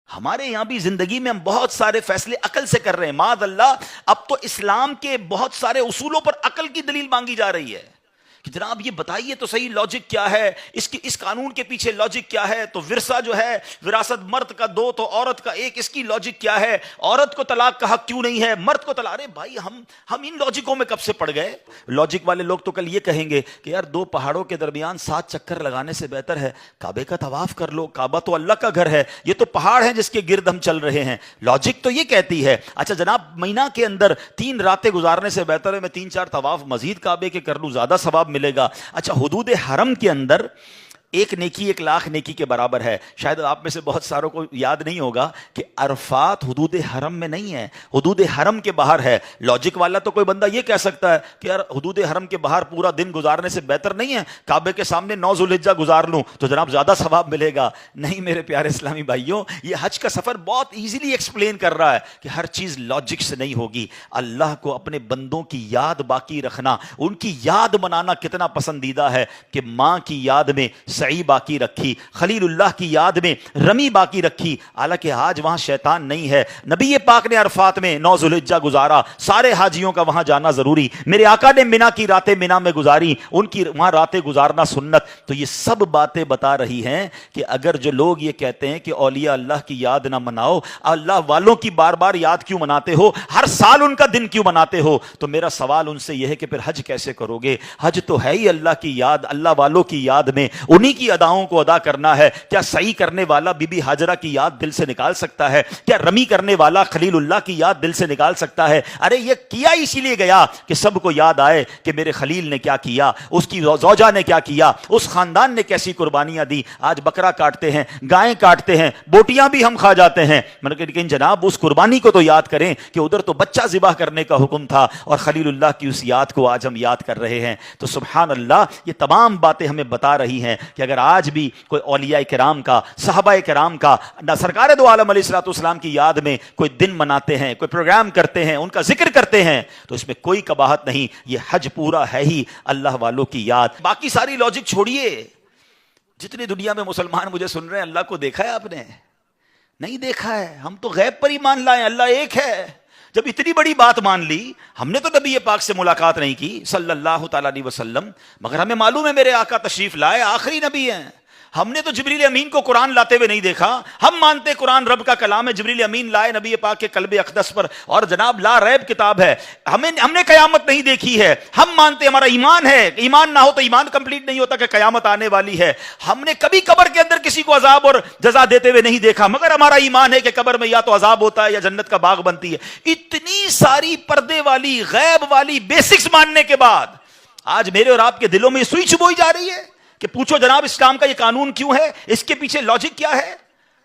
ہمارے یہاں بھی زندگی میں ہم بہت سارے فیصلے عقل سے کر رہے ہیں، معاذ اللہ اب تو اسلام کے بہت سارے اصولوں پر عقل کی دلیل مانگی جا رہی ہے کہ جناب یہ بتائیے تو صحیح لاجک کیا ہے، اس قانون کے پیچھے لاجک کیا ہے، تو ورثہ جو ہے وراثت مرد کا 2 تو عورت کا 1، اس کی لاجک کیا ہے، عورت کو طلاق کا حق کیوں نہیں ہے، مرد کو طلاق۔ ارے بھائی ہم ان لاجکوں میں کب سے پڑ گئے؟ لاجک والے لوگ تو کل یہ کہیں گے کہ یار 2 پہاڑوں کے درمیان 7 چکر لگانے سے بہتر ہے کعبے کا طواف کر لو، کعبہ تو اللہ کا گھر ہے، یہ تو پہاڑ ہے جس کے گرد ہم چل رہے ہیں۔ لاجک تو یہ کہتی ہے اچھا جناب مہینہ کے اندر 3 راتیں گزارنے سے بہتر ہے میں 3-4 طواف مزید کعبے کے کر لوں، زیادہ ثواب ملے گا۔ اچھا حدود حرم کے اندر 1 نیکی 1 لاکھ نیکی کے برابر ہے۔ شاید آپ میں سے بہت ساروں کو یاد نہیں ہوگا کہ عرفات حدود حرم میں نہیں ہے، حدود حرم کے باہر ہے۔ لاجک والا تو کوئی بندہ یہ کہہ سکتا ہے کہ یار حدود حرم کے باہر پورا دن گزارنے سے بہتر نہیں ہے کعبے کے سامنے 9 ذوالحجہ گزار لوں تو جناب زیادہ ثواب ملے گا۔ نہیں میرے پیارے اسلامی بھائیوں، یہ حج کا سفر بہت ایزیلی ایکسپلین کر رہا ہے کہ ہر چیز لاجک سے نہیں ہوگی۔ اللہ کو اپنے بندوں کی یاد باقی رکھنا، ان کی یاد منانا کتنا پسندیدہ ہے کہ ماں کی یاد میں سعی باقی رکھی، خلیل اللہ کی یاد میں رمی باقی رکھی، حالانکہ آج وہاں شیطان نہیں ہے۔ نبی پاک نے عرفات میں 9 ذوالحجہ گزارا، سارے حاجیوں کا وہاں جانا ضروری۔ میرے آقا نے منا کی راتیں منا میں گزاری، ان کی وہاں راتیں گزارنا سنت۔ تو یہ سب باتیں بتا رہی ہیں کہ اگر جو لوگ یہ کہتے ہیں کہ اولیاء اللہ کی یاد نہ مناؤ، اللہ والوں کی بار بار یاد کیوں مناتے ہو، ہر سال ان کا دن کیوں مناتے ہو، تو میرا سوال ان سے یہ ہے کہ پھر حج کیسے کرو گے؟ حج تو ہے ہی اللہ کی یاد، اللہ والوں کی یاد میں انہی کی اداؤں کو ادا کرنا ہے۔ کیا سعی کرنے والا بی بی ہاجرہ کی یاد دل سے نکال سکتا ہے؟ کیا رمی کرنے والا خلیل اللہ کی یاد دل سے نکال سکتا ہے؟ ارے یہ کیا اسی لیے گیا کہ سب کو یاد آئے کہ میرے خلیل نے کیا کیا، اس کی زوجہ نے کیا کیا، اس خاندان نے کیسی قربانیاں دی۔ آج بکرا کاٹتے ہیں، گائیں کاٹتے ہیں، بوٹیاں بھی ہم کھا جاتے ہیں، لیکن جناب اس قربانی کو تو یاد کریں کہ ادھر تو بچہ ذبح کرنے کا حکم تھا اور خلیل اللہ کی اس یاد کو آج ہم یاد کر رہے ہیں۔ تو سبحان اللہ، یہ تمام باتیں ہمیں بتا رہی ہیں کہ اگر آج بھی کوئی اولیاء کرام کا، صحابہ کرام کا، سرکار دو عالم علیہ الصلوۃ والسلام کی یاد میں کوئی دن مناتے ہیں، کوئی پروگرام کرتے ہیں، ان کا ذکر کرتے ہیں، تو اس میں کوئی قباحت نہیں۔ یہ حج پورا ہے ہی اللہ والوں کی یاد۔ باقی ساری لاجک چھوڑیے۔ جتنی دنیا میں مسلمان مجھے سن رہے ہیں، اللہ کو دیکھا ہے آپ نے؟ نہیں دیکھا ہے۔ ہم تو غیب پر ایمان لائیں، اللہ ایک ہے۔ جب اتنی بڑی بات مان لی، ہم نے تو نبی پاک سے ملاقات نہیں کی صلی اللہ تعالیٰ علیہ وسلم، مگر ہمیں معلوم ہے میرے آقا تشریف لائے، آخری نبی ہیں۔ ہم نے تو جبریل امین کو قرآن لاتے ہوئے نہیں دیکھا، ہم مانتے قرآن رب کا کلام ہے، جبریل امین لائے نبی پاک کے قلب اقدس پر، اور جناب لا ریب کتاب ہے۔ ہم نے قیامت نہیں دیکھی ہے، ہم مانتے، ہمارا ایمان ہے، ایمان نہ ہو تو ایمان کمپلیٹ نہیں ہوتا کہ قیامت آنے والی ہے۔ ہم نے کبھی قبر کے اندر کسی کو عذاب اور جزا دیتے ہوئے نہیں دیکھا، مگر ہمارا ایمان ہے کہ قبر میں یا تو عذاب ہوتا ہے یا جنت کا باغ بنتی ہے۔ اتنی ساری پردے والی، غیب والی بیسکس ماننے کے بعد آج میرے اور آپ کے دلوں میں یہ سوئی چبوئی جا رہی ہے کہ پوچھو جناب اسلام کا یہ قانون کیوں ہے، اس کے پیچھے لاجک کیا ہے؟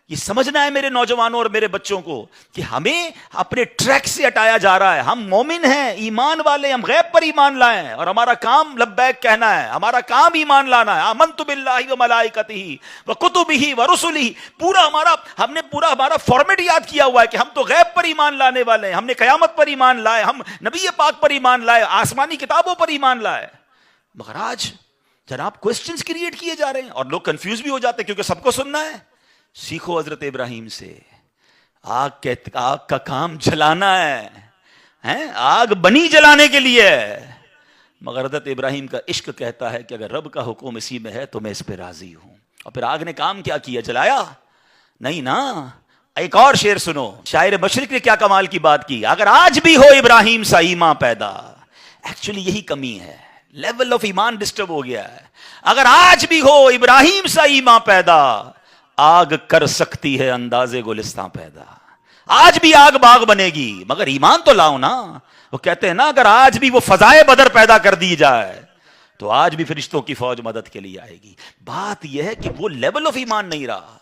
یہ سمجھنا ہے میرے نوجوانوں اور میرے بچوں کو کہ ہمیں اپنے ٹریک سے ہٹایا جا رہا ہے۔ ہم مومن ہیں، ایمان والے، ہم غیب پر ایمان لائیں، اور ہمارا کام لبیک کہنا ہے، ہمارا کام ایمان لانا ہے۔ آمنت باللہ وملائکتہ وکتبہ ورسلہ، ہم نے پورا ہمارا فارمیٹ یاد کیا ہوا ہے کہ ہم تو غیب پر ایمان لانے والے ہیں، ہم نے قیامت پر ایمان لائے، ہم نبی پاک پر ایمان لائے، آسمانی کتابوں پر ایمان لائے۔ مگر آج جناب کوسچنز کریٹ کیے جا رہے ہیں اور لوگ کنفیوز بھی ہو جاتے ہیں کیونکہ سب کو سننا ہے۔ سیکھو حضرت ابراہیم سے، آگ کا کام جلانا ہے، آگ بنی جلانے کے لیے ہے، مگر حضرت ابراہیم کا عشق کہتا ہے کہ اگر رب کا حکم اسی میں ہے تو میں اس پہ راضی ہوں۔ اور پھر آگ نے کام کیا کیا؟ جلایا نہیں نا۔ ایک اور شعر سنو، شاعر مشرق نے کیا کمال کی بات کی، اگر آج بھی ہو ابراہیم سا ایمان پیدا۔ ایکچولی یہی کمی ہے، لیول آف ایمان ڈسٹرب ہو گیا ہے۔ اگر آج بھی ہو ابراہیم سا ایمان پیدا، آگ کر سکتی ہے انداز گلستان پیدا۔ آج بھی آگ باغ بنے گی، مگر ایمان تو لاؤ نا۔ وہ کہتے ہیں نا اگر آج بھی وہ فضائے بدر پیدا کر دی جائے تو آج بھی فرشتوں کی فوج مدد کے لیے آئے گی۔ بات یہ ہے کہ وہ لیول آف ایمان نہیں رہا۔